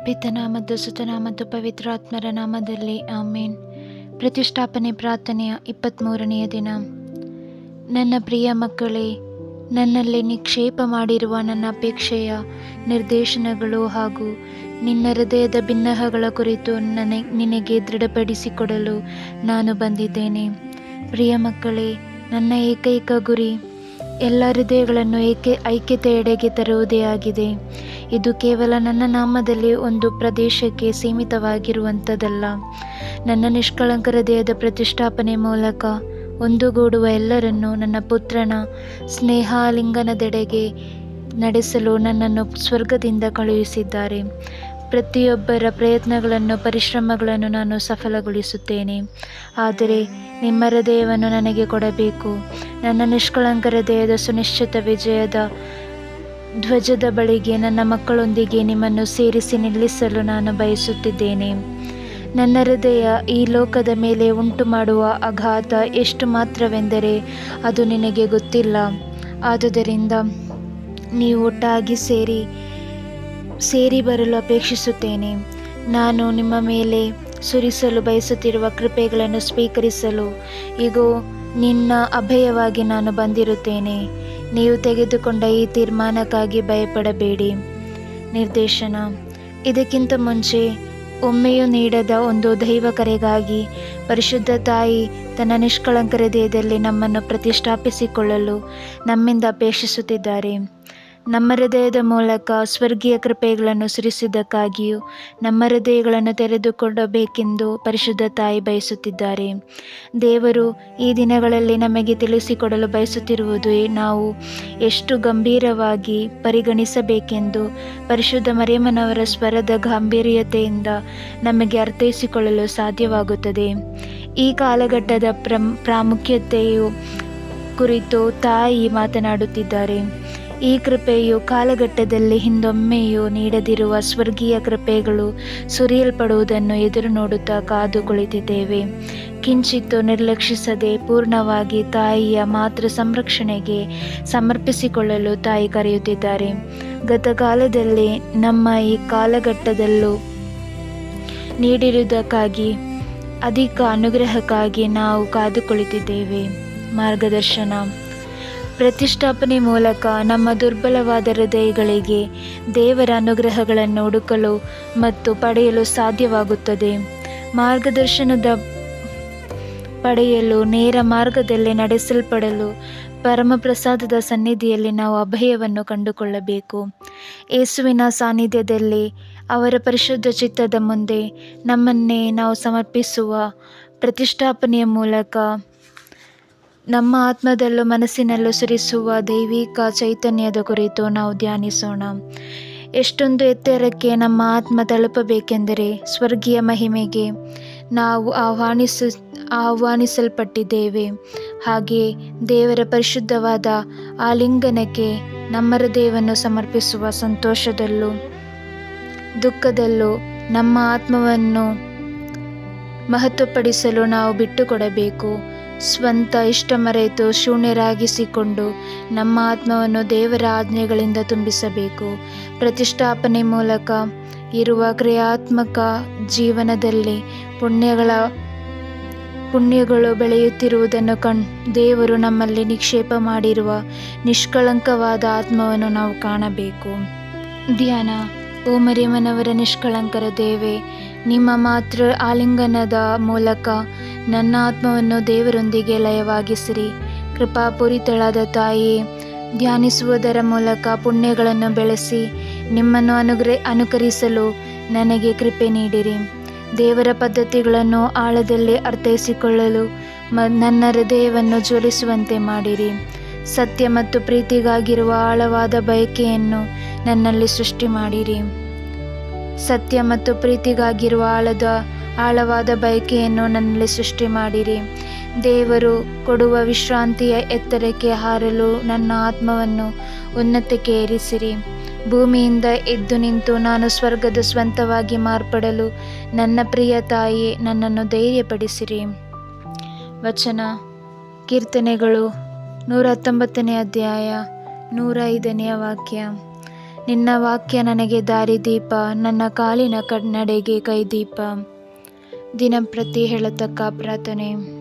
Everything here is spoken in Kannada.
ಪಿತನಾಮದ್ದು ಸುತನಾಮದ್ದು ಪವಿತ್ರಾತ್ಮರ ನಾಮದಲ್ಲಿ ಆಮೇನ್. ಪ್ರತಿಷ್ಠಾಪನೆ ಪ್ರಾರ್ಥನೆಯ 23ನೆಯ ದಿನ. ನನ್ನ ಪ್ರಿಯ ಮಕ್ಕಳೇ, ನನ್ನಲ್ಲಿ ನಿಕ್ಷೇಪ ಮಾಡಿರುವ ನನ್ನ ಅಪೇಕ್ಷೆಯ ನಿರ್ದೇಶನಗಳು ಹಾಗೂ ನಿನ್ನ ಹೃದಯದ ಭಿನ್ನಹಗಳ ಕುರಿತು ನಿನಗೆ ದೃಢಪಡಿಸಿಕೊಡಲು ನಾನು ಬಂದಿದ್ದೇನೆ. ಪ್ರಿಯ ಮಕ್ಕಳೇ, ನನ್ನ ಏಕೈಕ ಗುರಿ ಎಲ್ಲ ಹೃದಯಗಳನ್ನು ಐಕ್ಯತೆಯೆಡೆಗೆ ತರುವುದೇ ಆಗಿದೆ. ಇದು ಕೇವಲ ನನ್ನ ನಾಮದಲ್ಲಿ ಒಂದು ಪ್ರದೇಶಕ್ಕೆ ಸೀಮಿತವಾಗಿರುವಂಥದ್ದಲ್ಲ. ನನ್ನ ನಿಷ್ಕಳಂಕ ಹೃದಯದ ಪ್ರತಿಷ್ಠಾಪನೆ ಮೂಲಕ ಒಂದುಗೂಡುವ ಎಲ್ಲರನ್ನೂ ನನ್ನ ಪುತ್ರನ ಸ್ನೇಹಾಲಿಂಗನದೆಡೆಗೆ ನಡೆಸಲು ನನ್ನನ್ನು ಸ್ವರ್ಗದಿಂದ ಕಳುಹಿಸಿದ್ದಾರೆ. ಪ್ರತಿಯೊಬ್ಬರ ಪ್ರಯತ್ನಗಳನ್ನು ಪರಿಶ್ರಮಗಳನ್ನು ನಾನು ಸಫಲಗೊಳಿಸುತ್ತೇನೆ. ಆದರೆ ನಿಮ್ಮ ಹೃದಯವನ್ನು ನನಗೆ ಕೊಡಬೇಕು. ನನ್ನ ನಿಷ್ಕಳಂಕ ಹೃದಯದ ಸುನಿಶ್ಚಿತ ವಿಜಯದ ಧ್ವಜದ ಬಳಿಗೆ ನನ್ನ ಮಕ್ಕಳೊಂದಿಗೆ ನಿಮ್ಮನ್ನು ಸೇರಿಸಿ ನಿಲ್ಲಿಸಲು ನಾನು ಬಯಸುತ್ತಿದ್ದೇನೆ. ನನ್ನ ಹೃದಯ ಈ ಲೋಕದ ಮೇಲೆ ಉಂಟು ಮಾಡುವ ಆಘಾತ ಎಷ್ಟು ಮಾತ್ರವೆಂದರೆ ಅದು ನಿನಗೆ ಗೊತ್ತಿಲ್ಲ. ಆದುದರಿಂದ ನೀವು ಒಟ್ಟಾಗಿ ಸೇರಿ ಬರಲು ಅಪೇಕ್ಷಿಸುತ್ತೇನೆ. ನಾನು ನಿಮ್ಮ ಮೇಲೆ ಸುರಿಸಲು ಬಯಸುತ್ತಿರುವ ಕೃಪೆಗಳನ್ನು ಸ್ವೀಕರಿಸಲು ಇಗೋ ನಿನ್ನ ಅಭಯವಾಗಿ ನಾನು ಬಂದಿರುತ್ತೇನೆ. ನೀವು ತೆಗೆದುಕೊಂಡ ಈ ತೀರ್ಮಾನಕ್ಕಾಗಿ ಭಯಪಡಬೇಡಿ. ನಿರ್ದೇಶನ: ಇದಕ್ಕಿಂತ ಮುಂಚೆ ಒಮ್ಮೆಯೂ ನೀಡದ ಒಂದು ದೈವ ಕರೆಗಾಗಿ ಪರಿಶುದ್ಧ ತಾಯಿ ತನ್ನ ನಿಷ್ಕಳಂಕ ಹೃದಯದಲ್ಲಿ ನಮ್ಮನ್ನು ಪ್ರತಿಷ್ಠಾಪಿಸಿಕೊಳ್ಳಲು ನಮ್ಮಿಂದ ಅಪೇಕ್ಷಿಸುತ್ತಿದ್ದಾರೆ. ನಮ್ಮ ಹೃದಯದ ಮೂಲಕ ಸ್ವರ್ಗೀಯ ಕೃಪೆಗಳನ್ನು ಸುರಿಸಿದ್ದಕ್ಕಾಗಿಯೂ ನಮ್ಮ ಹೃದಯಗಳನ್ನು ತೆರೆದುಕೊಳ್ಳಬೇಕೆಂದು ಪರಿಶುದ್ಧ ತಾಯಿ ಬಯಸುತ್ತಿದ್ದಾರೆ. ದೇವರು ಈ ದಿನಗಳಲ್ಲಿ ನಮಗೆ ತಿಳಿಸಿಕೊಡಲು ಬಯಸುತ್ತಿರುವುದು ನಾವು ಎಷ್ಟು ಗಂಭೀರವಾಗಿ ಪರಿಗಣಿಸಬೇಕೆಂದು ಪರಿಶುದ್ಧ ಮರಿಯಮ್ಮನವರ ಸ್ವರದ ಗಾಂಭೀರ್ಯತೆಯಿಂದ ನಮಗೆ ಅರ್ಥೈಸಿಕೊಳ್ಳಲು ಸಾಧ್ಯವಾಗುತ್ತದೆ. ಈ ಕಾಲಘಟ್ಟದ ಪ್ರಾಮುಖ್ಯತೆಯು ಕುರಿತು ತಾಯಿ ಮಾತನಾಡುತ್ತಿದ್ದಾರೆ. ಈ ಕೃಪೆಯು ಕಾಲಘಟ್ಟದಲ್ಲಿ ಹಿಂದೊಮ್ಮೆಯೂ ನೀಡದಿರುವ ಸ್ವರ್ಗೀಯ ಕೃಪೆಗಳು ಸುರಿಯಲ್ಪಡುವುದನ್ನು ಎದುರು ನೋಡುತ್ತಾ ಕಾದು ಕುಳಿತಿದ್ದೇವೆ. ಕಿಂಚಿತ್ತು ನಿರ್ಲಕ್ಷಿಸದೆ ಪೂರ್ಣವಾಗಿ ತಾಯಿಯ ಮಾತೃ ಸಂರಕ್ಷಣೆಗೆ ಸಮರ್ಪಿಸಿಕೊಳ್ಳಲು ತಾಯಿ ಕರೆಯುತ್ತಿದ್ದಾರೆ. ಗತಕಾಲದಲ್ಲಿ ನಮ್ಮ ಈ ಕಾಲಘಟ್ಟದಲ್ಲೂ ನೀಡಿರುವುದಕ್ಕಾಗಿ ಅಧಿಕ ಅನುಗ್ರಹಕ್ಕಾಗಿ ನಾವು ಕಾದು ಕುಳಿತಿದ್ದೇವೆ. ಮಾರ್ಗದರ್ಶನ: ಪ್ರತಿಷ್ಠಾಪನೆ ಮೂಲಕ ನಮ್ಮ ದುರ್ಬಲವಾದ ಹೃದಯಗಳಿಗೆ ದೇವರ ಅನುಗ್ರಹಗಳನ್ನು ಹುಡುಕಲು ಮತ್ತು ಪಡೆಯಲು ಸಾಧ್ಯವಾಗುತ್ತದೆ. ಮಾರ್ಗದರ್ಶನದ ಪಡೆಯಲು ನೇರ ಮಾರ್ಗದಲ್ಲಿ ನಡೆಸಲ್ಪಡಲು ಪರಮಪ್ರಸಾದದ ಸನ್ನಿಧಿಯಲ್ಲಿ ನಾವು ಅಭಯವನ್ನು ಕಂಡುಕೊಳ್ಳಬೇಕು. ಯೇಸುವಿನ ಸಾನ್ನಿಧ್ಯದಲ್ಲಿ ಅವರ ಪರಿಶುದ್ಧ ಚಿತ್ತದ ಮುಂದೆ ನಮ್ಮನ್ನೇ ನಾವು ಸಮರ್ಪಿಸುವ ಪ್ರತಿಷ್ಠಾಪನೆಯ ಮೂಲಕ ನಮ್ಮ ಆತ್ಮದಲ್ಲೂ ಮನಸ್ಸಿನಲ್ಲೂ ಸುರಿಸುವ ದೈವಿಕ ಚೈತನ್ಯದ ಕುರಿತು ನಾವು ಧ್ಯಾನಿಸೋಣ. ಎಷ್ಟೊಂದು ಎತ್ತರಕ್ಕೆ ನಮ್ಮ ಆತ್ಮ ತಲುಪಬೇಕೆಂದರೆ ಸ್ವರ್ಗೀಯ ಮಹಿಮೆಗೆ ನಾವು ಆಹ್ವಾನಿಸಲ್ಪಟ್ಟಿದ್ದೇವೆ. ಹಾಗೆ ದೇವರ ಪರಿಶುದ್ಧವಾದ ಆಲಿಂಗನಕ್ಕೆ ನಮ್ಮ ಹೃದಯವನ್ನು ಸಮರ್ಪಿಸುವ ಸಂತೋಷದಲ್ಲೂ ದುಃಖದಲ್ಲೂ ನಮ್ಮ ಆತ್ಮವನ್ನು ಮಹತ್ವಪಡಿಸಲು ನಾವು ಬಿಟ್ಟುಕೊಡಬೇಕು. ಸ್ವಂತ ಇಷ್ಟ ಮರೆತು ಶೂನ್ಯರಾಗಿಸಿಕೊಂಡು ನಮ್ಮ ಆತ್ಮವನ್ನು ದೇವರ ಆಜ್ಞೆಗಳಿಂದ ತುಂಬಿಸಬೇಕು. ಪ್ರತಿಷ್ಠಾಪನೆ ಮೂಲಕ ಇರುವ ಕ್ರಿಯಾತ್ಮಕ ಜೀವನದಲ್ಲಿ ಪುಣ್ಯಗಳು ಬೆಳೆಯುತ್ತಿರುವುದನ್ನು ದೇವರು ನಮ್ಮಲ್ಲಿ ನಿಕ್ಷೇಪ ಮಾಡಿರುವ ನಿಷ್ಕಳಂಕವಾದ ಆತ್ಮವನ್ನು ನಾವು ಕಾಣಬೇಕು. ಧ್ಯಾನ: ಓ ಮರಿಯಮ್ಮನವರ ನಿಷ್ಕಳಂಕರ ದೇವೆ, ನಿಮ್ಮ ಮಾತೃ ಆಲಿಂಗನದ ಮೂಲಕ ನನ್ನ ಆತ್ಮವನ್ನು ದೇವರೊಂದಿಗೆ ಲಯವಾಗಿಸಿರಿ. ಕೃಪಾಪೂರಿತಳಾದ ತಾಯಿಯೇ, ಧ್ಯಾನಿಸುವುದರ ಮೂಲಕ ಪುಣ್ಯಗಳನ್ನು ಬೆಳೆಸಿ ನಿಮ್ಮನ್ನು ಅನುಕರಿಸಲು ನನಗೆ ಕೃಪೆ ನೀಡಿರಿ. ದೇವರ ಪದ್ಧತಿಗಳನ್ನು ಆಳದಲ್ಲಿ ಅರ್ಥೈಸಿಕೊಳ್ಳಲು ನನ್ನ ಹೃದಯವನ್ನು ಜ್ವಲಿಸುವಂತೆ ಮಾಡಿರಿ. ಸತ್ಯ ಮತ್ತು ಪ್ರೀತಿಗಾಗಿರುವ ಆಳವಾದ ಬಯಕೆಯನ್ನು ನನ್ನಲ್ಲಿ ಸೃಷ್ಟಿ ಮಾಡಿರಿ. ಸತ್ಯ ಮತ್ತು ಪ್ರೀತಿಗಾಗಿರುವ ಆಳವಾದ ಬಯಕೆಯನ್ನು ನನ್ನಲ್ಲಿ ಸೃಷ್ಟಿ ಮಾಡಿರಿ. ದೇವರು ಕೊಡುವ ವಿಶ್ರಾಂತಿಯ ಎತ್ತರಕ್ಕೆ ಹಾರಲು ನನ್ನ ಆತ್ಮವನ್ನು ಉನ್ನತಕ್ಕೆ ಏರಿಸಿರಿ. ಭೂಮಿಯಿಂದ ಎದ್ದು ನಿಂತು ನಾನು ಸ್ವರ್ಗದ ಸ್ವಂತವಾಗಿ ಮಾರ್ಪಡಲು ನನ್ನ ಪ್ರಿಯ ತಾಯಿ ನನ್ನನ್ನು ಧೈರ್ಯಪಡಿಸಿರಿ. ವಚನ: ಕೀರ್ತನೆಗಳು 119ನೇ ಅಧ್ಯಾಯ 105ನೇ ವಾಕ್ಯ. ನಿನ್ನ ವಾಕ್ಯ ನನಗೆ ದಾರಿದೀಪ, ನನ್ನ ಕಾಲಿನ ಕನ್ನಡೆಗೆ ಕೈದೀಪ. ದಿನಂಪ್ರತಿ ಹೇಳತಕ್ಕ ಪ್ರಾರ್ಥನೆ.